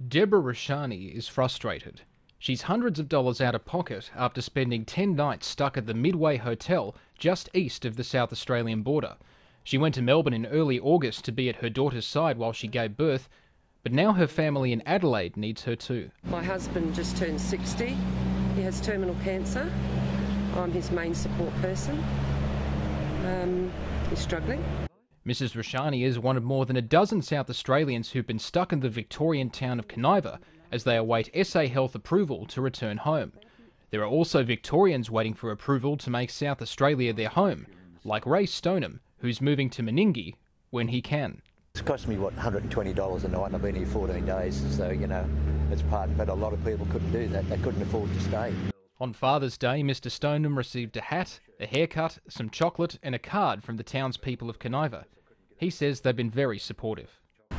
Deborah Rashani is frustrated. She's hundreds of dollars out of pocket after spending 10 nights stuck at the Midway Hotel just east of the South Australian border. She went to Melbourne in early August to be at her daughter's side while she gave birth, but now her family in Adelaide needs her too. My husband just turned 60. He has terminal cancer. I'm his main support person. He's struggling. Mrs Rashani is one of more than a dozen South Australians who've been stuck in the Victorian town of Kaniva as they await SA Health approval to return home. There are also Victorians waiting for approval to make South Australia their home, like Ray Stoneham, who's moving to Meningie when he can. It's cost me, $120 a night, and I've been here 14 days, so, it's part, but a lot of people couldn't do that. They couldn't afford to stay. On Father's Day, Mr Stoneham received a hat, a haircut, some chocolate and a card from the townspeople of Kaniva. He says they've been very supportive.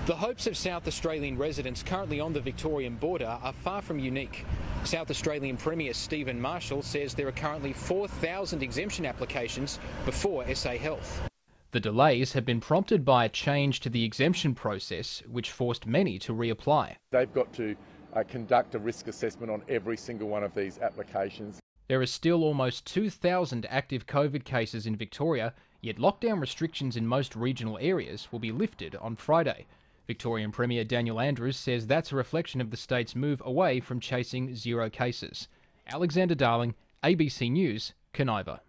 The hopes of South Australian residents currently on the Victorian border are far from unique. South Australian Premier Stephen Marshall says there are currently 4,000 exemption applications before SA Health. The delays have been prompted by a change to the exemption process, which forced many to reapply. They've got to conduct a risk assessment on every single one of these applications. There are still almost 2,000 active COVID cases in Victoria, yet lockdown restrictions in most regional areas will be lifted on Friday. Victorian Premier Daniel Andrews says that's a reflection of the state's move away from chasing zero cases. Alexander Darling, ABC News, Kaniva.